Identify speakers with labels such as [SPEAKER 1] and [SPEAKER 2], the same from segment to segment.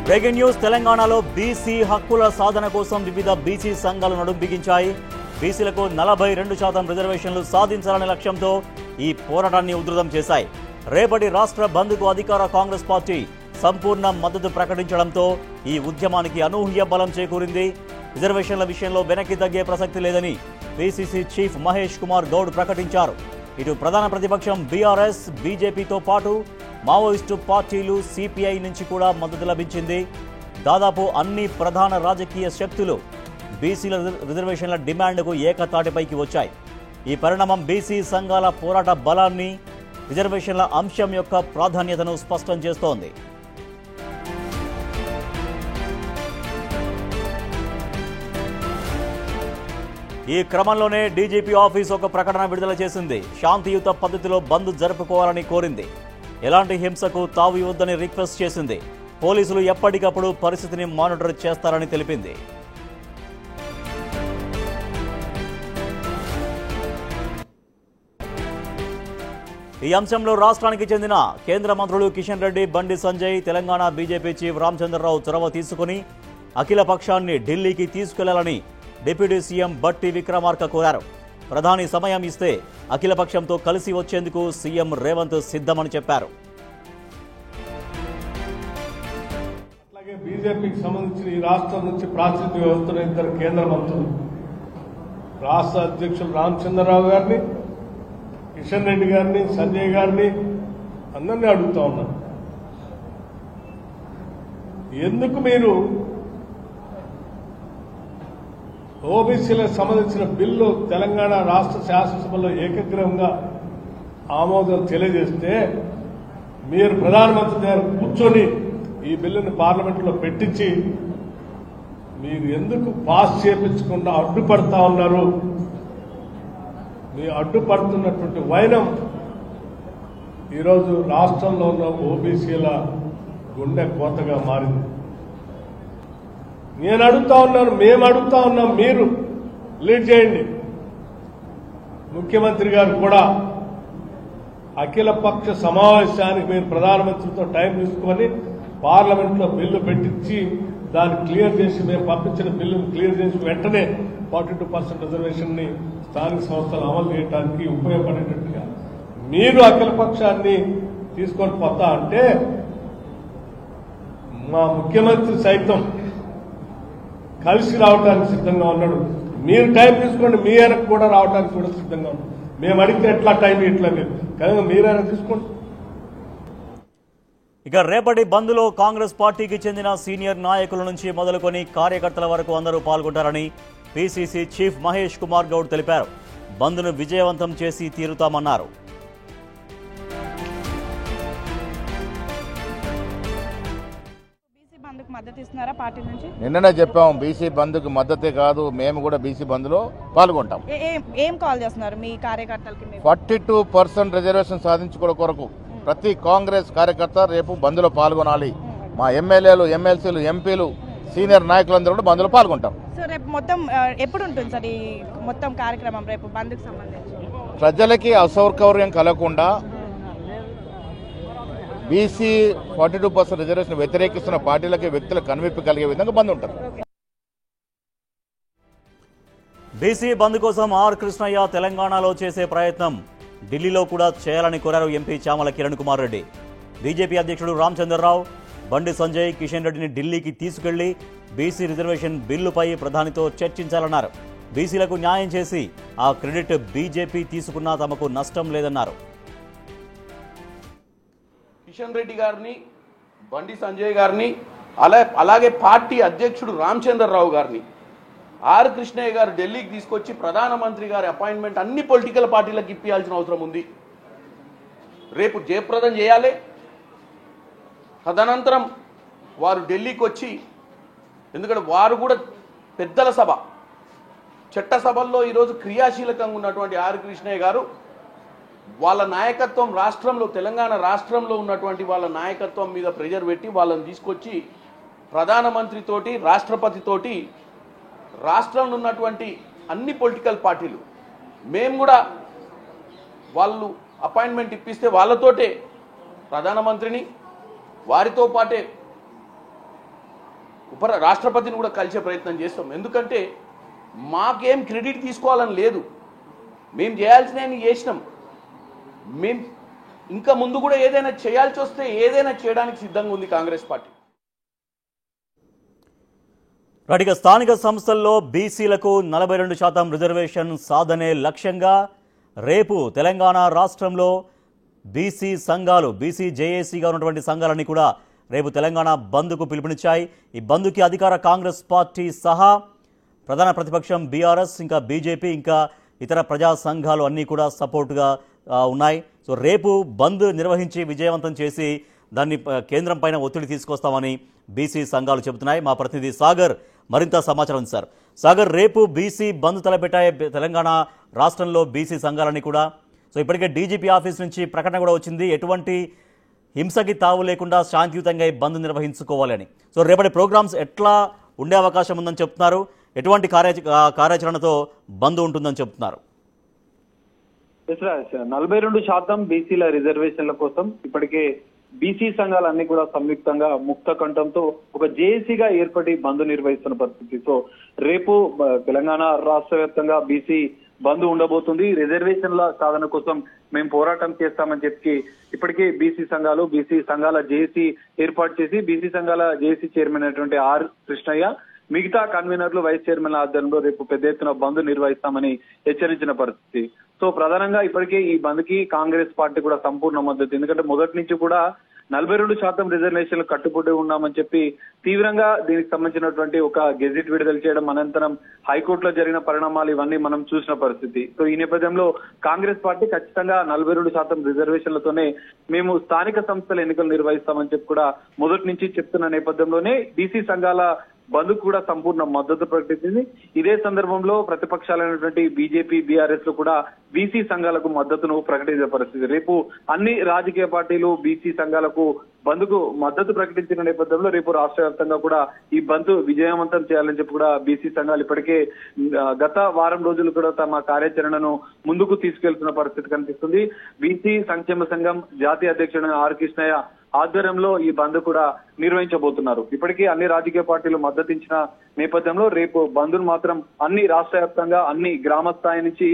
[SPEAKER 1] Breaking news తెలంగాణలో BC హక్కుల సాధన కోసం వివిధ బీసీ సంఘాలు నడుం బిగించాయి. బీసీలకు 42% రిజర్వేషన్లు సాధించాలనే లక్ష్యంతో ఈ పోరాటాన్ని ఉధృతం చేశాయి. రేపటి రాష్ట్ర బంద్కు అధికార కాంగ్రెస్ పార్టీ సంపూర్ణ మద్దతు ప్రకటించడంతో ఈ ఉద్యమానికి అనూహ్య బలం చేకూరింది. రిజర్వేషన్ల విషయంలో వెనక్కి తగ్గే ప్రసక్తి లేదని పీసీసీ చీఫ్ మహేష్ కుమార్ గౌడ్ ప్రకటించారు. ఇటు ప్రధాన ప్రతిపక్షం బీఆర్ఎస్, బీజేపీతో పాటు మావోయిస్టు పార్టీలు, సిపిఐ నుంచి కూడా మద్దతు లభించింది. దాదాపు అన్ని ప్రధాన రాజకీయ శక్తులు బీసీల రిజర్వేషన్ల డిమాండ్కు ఏకతాటిపైకి వచ్చాయి. ఈ పరిణామం బీసీ సంఘాల పోరాట బలాన్ని, రిజర్వేషన్ల అంశం యొక్క ప్రాధాన్యతను స్పష్టం చేస్తోంది. ఈ క్రమంలోనే డీజీపీ ఆఫీస్ ఒక ప్రకటన విడుదల చేసింది. శాంతియుత పద్ధతిలో బంద్ జరుపుకోవాలని కోరింది. ఎలాంటి హింసకు తావు ఇవ్వొద్దని రిక్వెస్ట్ చేసింది. పోలీసులు ఎప్పటికప్పుడు పరిస్థితిని మానిటర్ చేస్తారని తెలిపింది. ఈ అంశంలో రాష్ట్రానికి చెందిన కేంద్ర మంత్రులు కిషన్ రెడ్డి, బండి సంజయ్, తెలంగాణ బీజేపీ చీఫ్ రామచంద్రరావు చొరవ తీసుకుని అఖిల పక్షాన్ని ఢిల్లీకి తీసుకెళ్లాలని డిప్యూటీ సీఎం బట్టి విక్రమార్క కోరారు. ప్రధాని సమయం ఇస్తే అఖిలపక్షంతో కలిసి వచ్చేందుకు సీఎం రేవంత్ సిద్ధమని చెప్పారు.
[SPEAKER 2] అట్లాగే బీజేపీకి సంబంధించిన ఈ రాష్ట్రం నుంచి ప్రాతినిధ్య వ్యవస్థలో ఇద్దరు కేంద్ర మంత్రులు, రాష్ట్ర అధ్యక్షులు రామచంద్రరావు గారిని, కిషన్ రెడ్డి గారిని, సంజయ్ గారిని అందరినీ అడుగుతా ఉన్నారు, ఎందుకు మీరు ఓబీసీలకు సంబంధించిన బిల్లు తెలంగాణ రాష్ట్ర శాసనసభలో ఏకగ్రీవంగా ఆమోదం తెలియజేస్తే మీరు ప్రధానమంత్రి దగ్గర కూర్చొని ఈ బిల్లుని పార్లమెంట్లో పెట్టించి మీరు ఎందుకు పాస్ చేయించకుండా అడ్డుపడతా ఉన్నారు? మీ అడ్డుపడుతున్నటువంటి వైనం ఈరోజు రాష్ట్రంలో ఉన్న ఓబీసీల గుండె కోతగా మారింది. నేను అడుగుతా ఉన్నాను, మేము అడుగుతా ఉన్నాం, మీరు లీడ్ చేయండి. ముఖ్యమంత్రి గారు కూడా అఖిల పక్ష సమావేశానికి మీరు ప్రధానమంత్రితో టైం తీసుకొని పార్లమెంట్లో బిల్లు పెట్టించి దాన్ని క్లియర్ చేసి, మేము పంపించిన బిల్లును క్లియర్ చేసి వెంటనే 42% రిజర్వేషన్ ని స్థానిక సంస్థలు అమలు చేయడానికి ఉపయోగపడేటట్టుగా మీరు అఖిల పక్షాన్ని తీసుకొని పోతా అంటే మా ముఖ్యమంత్రి సైతం కలిసి రావడానికి సిద్ధంగా ఉన్నాడు. మీరు టైం తీసుకోండి, మీ ఆయనకు కూడా రావడానికి కూడా సిద్ధంగా ఉన్నాడు. మేము అడిగితే ఎట్లా టైం ఇట్లా మీరు కనుక మీరైనా తీసుకోండి.
[SPEAKER 1] ఇక రేపటి బంద్లో కాంగ్రెస్ పార్టీకి చెందిన సీనియర్ నాయకుల నుంచి మొదలుకొని కార్యకర్తల వరకు అందరూ పాల్గొంటారని పీసీసీ చీఫ్ మహేష్ కుమార్ గౌడ్ తెలిపారు. బంద్ను విజయవంతం చేసి తీరుతామన్నారు.
[SPEAKER 3] మద్దతు ఇస్తున్నారా పార్టీ నుంచి?
[SPEAKER 4] నిన్ననే చెప్పాం, బీసీ బంద్కు మద్దతే కాదు, మేము కూడా బీసీ బంద్లో పాల్గొంటాం.
[SPEAKER 3] ఏం కాల్ చేస్తున్నారు మీ కార్యకర్తలకి?
[SPEAKER 4] 42% రిజర్వేషన్ సాధించుకోవడం కొరకు ప్రతి కాంగ్రెస్ కార్యకర్త రేపు బంద్లో పాల్గొనాలి. మా ఎమ్మెల్యేలు, ఎమ్మెల్సీలు, ఎంపీలు, సీనియర్ నాయకులందరూ కూడా బంద్లో పాల్గొంటాం.
[SPEAKER 3] సో రేపు మొత్తం ఎప్పుడు ఉంటుంది సార్ ఈ మొత్తం కార్యక్రమం రేపు బంద్కు సంబంధించి?
[SPEAKER 4] ప్రజలకి అసౌకర్యం కలగకుండా బీసీ 42% రిజర్వేషన్ వ్యతిరేకిస్తున్న పార్టీలకి, వ్యక్తులకు కనువిప్పు కలిగే విధంగా బంద్ ఉంటుంది.
[SPEAKER 1] బీసీ బంద్ కోసం ఆర్ కృష్ణయ్య తెలంగాణలో చేసే ప్రయత్నం ఢిల్లీలో కూడా చేయాలని కోరారు ఎంపీ చామల కిరణ్ కుమార్ రెడ్డి. బీజేపీ అధ్యక్షుడు రామచంద్రరావు, బండి సంజయ్, కిషన్ రెడ్డిని ఢిల్లీకి తీసుకెళ్లి బీసీ రిజర్వేషన్ బిల్లుపై ప్రధానితో చర్చించాలన్నారు. బీసీలకు న్యాయం చేసి ఆ క్రెడిట్ బీజేపీ తీసుకున్నా తమకు నష్టం లేదన్నారు.
[SPEAKER 5] కిషన్ రెడ్డి గారిని, బండి సంజయ్ గారిని, అలాగే పార్టీ అధ్యక్షుడు రామచంద్రరావు గారిని ఆర్ కృష్ణయ్య గారు ఢిల్లీకి తీసుకొచ్చి ప్రధానమంత్రి గారి అపాయింట్మెంట్ అన్ని పొలిటికల్ పార్టీలకు ఇప్పించాల్సిన అవసరం ఉంది. రేపు జయప్రదం చేయాలి. తదనంతరం వారు ఢిల్లీకి వచ్చి, ఎందుకంటే వారు కూడా పెద్దల సభ, చట్టసభల్లో ఈరోజు క్రియాశీలకంగా ఉన్నటువంటి ఆర్ కృష్ణయ్య గారు వాళ్ళ నాయకత్వం రాష్ట్రంలో, తెలంగాణ రాష్ట్రంలో ఉన్నటువంటి వాళ్ళ నాయకత్వం మీద ప్రెజర్ పెట్టి వాళ్ళని తీసుకొచ్చి ప్రధానమంత్రితోటి, రాష్ట్రపతితోటి, రాష్ట్రంలో ఉన్నటువంటి అన్ని పొలిటికల్ పార్టీలు, మేము కూడా వాళ్ళు అపాయింట్మెంట్ ఇప్పిస్తే వాళ్ళతోటే ప్రధానమంత్రిని, వారితో పాటే రాష్ట్రపతిని కూడా కలిసే ప్రయత్నం చేస్తాం. ఎందుకంటే మాకేం క్రెడిట్ తీసుకోవాలని లేదు, మేము చేయాల్సినవి చేసినాం. మేము ఇంకా ముందు కూడా ఏదైనా చేయాల్సి వస్తే ఏదైనా చేయడానికి సిద్ధంగా ఉంది కాంగ్రెస్ పార్టీ.
[SPEAKER 1] ఇక స్థానిక సంస్థల్లో బీసీలకు 42% రిజర్వేషన్ సాధనే లక్ష్యంగా రేపు తెలంగాణ రాష్ట్రంలో బీసీ సంఘాలు, బీసీ జేఏసీగా ఉన్నటువంటి సంఘాలన్నీ కూడా రేపు తెలంగాణ బంద్కు పిలుపునిచ్చాయి. ఈ బంద్కి అధికార కాంగ్రెస్ పార్టీ సహా ప్రధాన ప్రతిపక్షం బీఆర్ఎస్, ఇంకా బీజేపీ, ఇంకా ఇతర ప్రజా సంఘాలు అన్నీ కూడా సపోర్టుగా ఉన్నాయి. సో రేపు బంద్ నిర్వహించి విజయవంతం చేసి దాన్ని కేంద్రం పైన ఒత్తిడి తీసుకొస్తామని బీసీ సంఘాలు చెబుతున్నాయి. మా ప్రతినిధి సాగర్ మరింత సమాచారం ఉంది. సాగర్, రేపు బీసీ బంద్ తలపెట్టాయి తెలంగాణ రాష్ట్రంలో బీసీ సంఘాలన్నీ కూడా. సో ఇప్పటికే డీజీపీ ఆఫీస్ నుంచి ప్రకటన కూడా వచ్చింది, ఎటువంటి హింసకి తావు లేకుండా శాంతియుతంగా ఈ బంద్ నిర్వహించుకోవాలని. సో రేపటి ప్రోగ్రామ్స్ ఎట్లా ఉండే అవకాశం ఉందని చెప్తున్నారు, ఎటువంటి కార్యాచరణతో బంద్ ఉంటుందని చెప్తున్నారు?
[SPEAKER 6] 42% బీసీల రిజర్వేషన్ల కోసం ఇప్పటికే బీసీ సంఘాలన్నీ కూడా సంయుక్తంగా ముక్త కంఠంతో ఒక జేఏసీగా ఏర్పడి బంద్ నిర్వహిస్తున్న పరిస్థితి. సో రేపు తెలంగాణ రాష్ట్ర వ్యాప్తంగా బీసీ బంద్ ఉండబోతుంది. రిజర్వేషన్ల సాధన కోసం మేము పోరాటం చేస్తామని చెప్పి ఇప్పటికే బీసీ సంఘాల జేఏసీ ఏర్పాటు చేసి బీసీ సంఘాల జేఏసీ చైర్మన్ అయినటువంటి ఆర్ కృష్ణయ్య, మిగతా కన్వీనర్లు, వైస్ చైర్మన్ ఆధ్వర్యంలో రేపు పెద్ద ఎత్తున బంద్ నిర్వహిస్తామని హెచ్చరించిన పరిస్థితి. సో ప్రధానంగా ఇప్పటికే ఈ బంద్ కి కాంగ్రెస్ పార్టీ కూడా సంపూర్ణ మద్దతు. ఎందుకంటే మొదటి నుంచి కూడా 42% రిజర్వేషన్లు కట్టుబడి ఉన్నామని చెప్పి తీవ్రంగా దీనికి సంబంధించినటువంటి ఒక గెజిట్ విడుదల చేయడం, అనంతరం హైకోర్టులో జరిగిన పరిణామాలు ఇవన్నీ మనం చూసిన పరిస్థితి. సో ఈ నేపథ్యంలో కాంగ్రెస్ పార్టీ ఖచ్చితంగా 42% రిజర్వేషన్లతోనే మేము స్థానిక సంస్థల ఎన్నికలు నిర్వహిస్తామని చెప్పి కూడా మొదటి నుంచి చెప్తున్న నేపథ్యంలోనే బీసీ సంఘాల బంద్ కూడా సంపూర్ణ మద్దతు ప్రకటించింది. ఇదే సందర్భంలో ప్రతిపక్షాలైనటువంటి బీజేపీ, బీఆర్ఎస్ లో కూడా బీసీ సంఘాలకు మద్దతును ప్రకటించే పరిస్థితి. రేపు అన్ని రాజకీయ పార్టీలు బీసీ సంఘాలకు బంద్ కు మద్దతు ప్రకటించిన నేపథ్యంలో రేపు రాష్ట్ర వ్యాప్తంగా కూడా ఈ బంద్ విజయవంతం చేయాలని చెప్పి కూడా బీసీ సంఘాలు ఇప్పటికే గత వారం రోజులు కూడా తమ కార్యాచరణను ముందుకు తీసుకెళ్తున్న పరిస్థితి కనిపిస్తుంది. బీసీ సంక్షేమ సంఘం జాతీయ అధ్యక్షుడు ఆర్ కృష్ణయ్య ఆధ్వర్యంలో ఈ బంద్ కూడా నిర్వహించబోతున్నారు. ఇప్పటికే అన్ని రాజకీయ పార్టీలు మద్దతించిన నేపథ్యంలో రేపు బంద్ మాత్రం అన్ని రాష్ట్ర వ్యాప్తంగా అన్ని గ్రామ స్థాయి నుంచి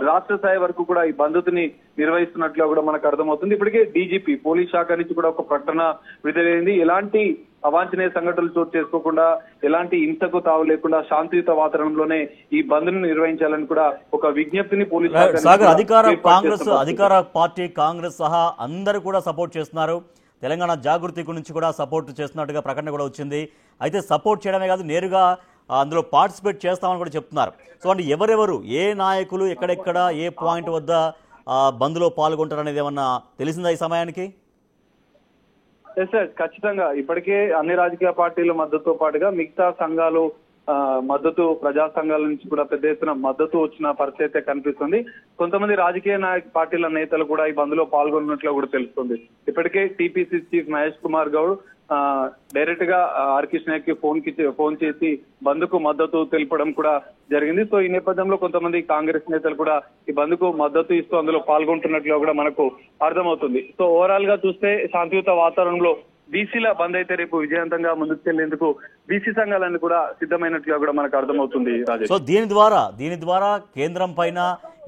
[SPEAKER 6] రాష్ట్ర స్థాయి వరకు కూడా ఈ బంద్ని నిర్వహిస్తున్నట్లు కూడా మనకు అర్థమవుతుంది. ఇప్పటికే డీజీపీ పోలీస్ శాఖ నుంచి కూడా ఒక ప్రకటన విడుదలైంది. ఎలాంటి అవాంఛనీయ సంఘటనలు చోటు చేసుకోకుండా, ఎలాంటి హింసకు తావు లేకుండా శాంతియుత వాతావరణంలోనే ఈ బంద్ ను నిర్వహించాలని కూడా ఒక విజ్ఞప్తిని పోలీస్
[SPEAKER 1] శాఖ అధికార పార్టీ కాంగ్రెస్ సహా అందరూ కూడా సపోర్ట్ చేస్తున్నారు. తెలంగాణ జాగృతి నుంచి కూడా సపోర్ట్ చేస్తున్నట్టుగా ప్రకటన కూడా వచ్చింది. అయితే సపోర్ట్ చేయడమే కాదు, నేరుగా అందులో పార్టిసిపేట్ చేస్తామని కూడా చెప్తున్నారు. సో అంటే ఎవరెవరు, ఏ నాయకులు ఎక్కడెక్కడ ఏ పాయింట్ వద్ద బంద్లో పాల్గొంటారు అనేది ఏమన్నా తెలిసిందా ఈ సమయానికి?
[SPEAKER 6] ఖచ్చితంగా ఇప్పటికే అన్ని రాజకీయ పార్టీల మద్దతుతో పాటుగా మిగతా సంఘాలు మద్దతు, ప్రజా సంఘాల నుంచి కూడా పెద్ద ఎత్తున మద్దతు వచ్చిన పరిస్థితి అయితే కనిపిస్తుంది. కొంతమంది రాజకీయ పార్టీల నేతలు కూడా ఈ బంద్ లో పాల్గొన్నట్లు కూడా తెలుస్తుంది. ఇప్పటికే TPC chief Mahesh Kumar Goud direct గా ఆర్ కృష్ణయ్యకి ఫోన్ చేసి బంద్ కు మద్దతు తెలపడం కూడా జరిగింది. సో ఈ నేపథ్యంలో కొంతమంది కాంగ్రెస్ నేతలు కూడా ఈ బంద్ కు మద్దతు ఇస్తూ అందులో పాల్గొంటున్నట్లు కూడా మనకు అర్థమవుతుంది. సో ఓవరాల్ గా చూస్తే శాంతియుత వాతావరణంలో బీసీల బంద్ అయితే రేపు విజయవంతంగా ముందుకు వెళ్లేందుకు బీసీ సంఘాలన్నీ కూడా సిద్ధమైనట్లుగా కూడా మనకు అర్థమవుతుంది.
[SPEAKER 1] సో దీని ద్వారా కేంద్రం పైన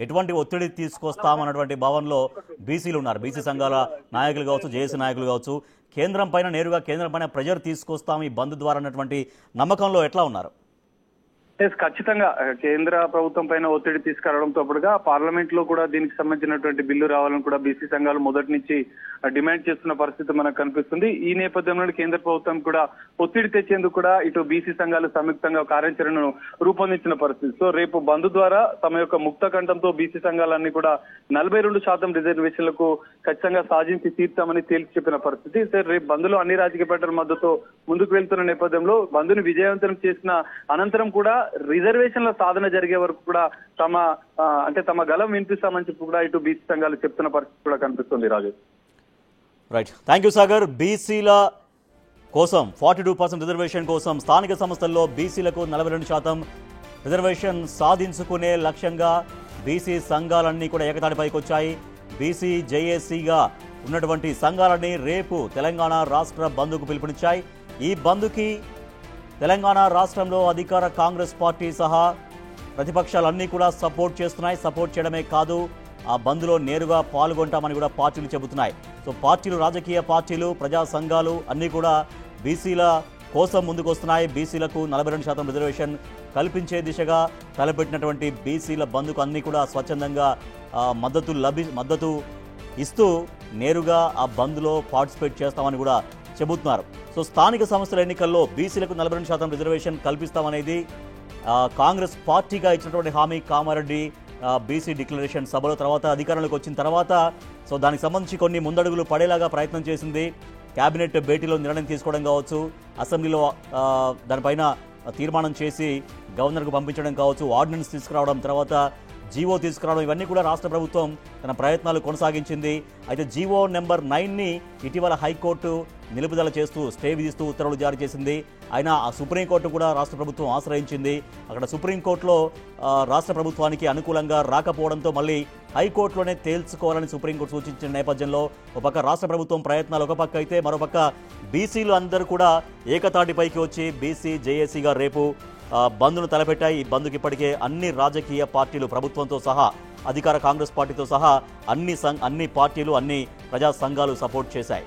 [SPEAKER 1] ఎటువంటి ఒత్తిడి తీసుకొస్తామన్నటువంటి భావనలో బీసీలు ఉన్నారు. బీసీ సంఘాల నాయకులు కావచ్చు, జేఏసీ నాయకులు కావచ్చు, కేంద్రం పైన ప్రెజర్ తీసుకొస్తాం ఈ బంద్ ద్వారా అన్నటువంటి నమ్మకంలో ఎట్లా ఉన్నారు?
[SPEAKER 6] ఖచ్చితంగా కేంద్ర ప్రభుత్వం పైన ఒత్తిడి తీసుకురావడంతో పాటుగా పార్లమెంట్ లో కూడా దీనికి సంబంధించినటువంటి బిల్లు రావాలని కూడా బీసీ సంఘాలు మొదటి నుంచి డిమాండ్ చేస్తున్న పరిస్థితి మనకు కనిపిస్తుంది. ఈ నేపథ్యంలో కేంద్ర ప్రభుత్వం కూడా ఒత్తిడి తెచ్చేందుకు కూడా ఇటు బీసీ సంఘాలు సంయుక్తంగా కార్యాచరణను రూపొందించిన పరిస్థితి. సో రేపు బంద్ ద్వారా తమ యొక్క ముక్త కంఠంతో బీసీ సంఘాలన్నీ కూడా 42% రిజర్వేషన్లకు ఖచ్చితంగా సాధించి తీర్తామని తేల్చి చెప్పిన పరిస్థితి. సార్ రేపు బంద్ లో అన్ని రాజకీయ పార్టీల మద్దతు ముందుకు వెళ్తున్న నేపథ్యంలో బంద్ ను విజయవంతం చేసిన అనంతరం కూడా రిజర్వేషన్ల సాధన జరిగే వరకు కూడా తమ గలం వినిపిస్తామని చెప్పి కూడా ఇటు బీసీ సంఘాలు చెప్తున్న పరిస్థితి కూడా కనిపిస్తుంది. రాజు,
[SPEAKER 1] రైట్, థ్యాంక్ యూ సాగర్. బీసీల కోసం 42% రిజర్వేషన్ కోసం స్థానిక సంస్థల్లో బీసీలకు 42% రిజర్వేషన్ సాధించుకునే లక్ష్యంగా బీసీ సంఘాలన్నీ కూడా ఏకతాటిపైకి వచ్చాయి. బీసీ జేఏసీగా ఉన్నటువంటి సంఘాలన్నీ రేపు తెలంగాణ రాష్ట్ర బంద్కు పిలుపునిచ్చాయి. ఈ బంద్కి తెలంగాణ రాష్ట్రంలో అధికార కాంగ్రెస్ పార్టీ సహా ప్రతిపక్షాలన్నీ కూడా సపోర్ట్ చేస్తున్నాయి. సపోర్ట్ చేయడమే కాదు, ఆ బంద్లో నేరుగా పాల్గొంటామని కూడా పార్టీలు చెబుతున్నాయి. సో పార్టీలు, రాజకీయ పార్టీలు, ప్రజా సంఘాలు అన్నీ కూడా బీసీల కోసం ముందుకొస్తున్నాయి. బీసీలకు 42% రిజర్వేషన్ కల్పించే దిశగా తలపెట్టినటువంటి బీసీల బంద్కు అన్నీ కూడా స్వచ్ఛందంగా మద్దతు ఇస్తూ నేరుగా ఆ బంద్లో పార్టిసిపేట్ చేస్తామని కూడా చెబుతున్నారు. సో స్థానిక సంస్థల ఎన్నికల్లో బీసీలకు 42% రిజర్వేషన్ కల్పిస్తామనేది కాంగ్రెస్ పార్టీగా ఇచ్చినటువంటి హామీ. కామారెడ్డి బీసీ డిక్లరేషన్ సభలో తర్వాత అధికారంలోకి వచ్చిన తర్వాత సో దానికి సంబంధించి కొన్ని ముందడుగులు పడేలాగా ప్రయత్నం చేసింది. కేబినెట్ భేటీలో నిర్ణయం తీసుకోవడం కావచ్చు, అసెంబ్లీలో దానిపైన తీర్మానం చేసి గవర్నర్కు పంపించడం కావచ్చు, ఆర్డినెన్స్ తీసుకురావడం, తర్వాత జీవో తీసుకురావడం, ఇవన్నీ కూడా రాష్ట్ర ప్రభుత్వం తన ప్రయత్నాలు కొనసాగించింది. అయితే జీవో నెంబర్ 9ని ఇటీవల హైకోర్టు నిలుపుదల చేస్తూ స్టే విధిస్తూ ఉత్తర్వులు జారీ చేసింది. అయినా ఆ సుప్రీంకోర్టు కూడా రాష్ట్ర ప్రభుత్వం ఆశ్రయించింది. అక్కడ సుప్రీంకోర్టులో రాష్ట్ర ప్రభుత్వానికి అనుకూలంగా రాకపోవడంతో మళ్ళీ హైకోర్టులోనే తేల్చుకోవాలని సుప్రీంకోర్టు సూచించిన నేపథ్యంలో ఒక పక్క రాష్ట్ర ప్రభుత్వం ప్రయత్నాలు ఒక పక్క అయితే, మరోపక్క బీసీలు అందరూ కూడా ఏకతాటిపైకి వచ్చి బీసీ జేఏసీగా రేపు బంద్ను తలపెట్టాయి. ఈ బంద్కు ఇప్పటికే అన్ని రాజకీయ పార్టీలు, ప్రభుత్వంతో సహా అధికార కాంగ్రెస్ పార్టీతో సహా అన్ని పార్టీలు, అన్ని ప్రజా సంఘాలు సపోర్ట్ చేశాయి.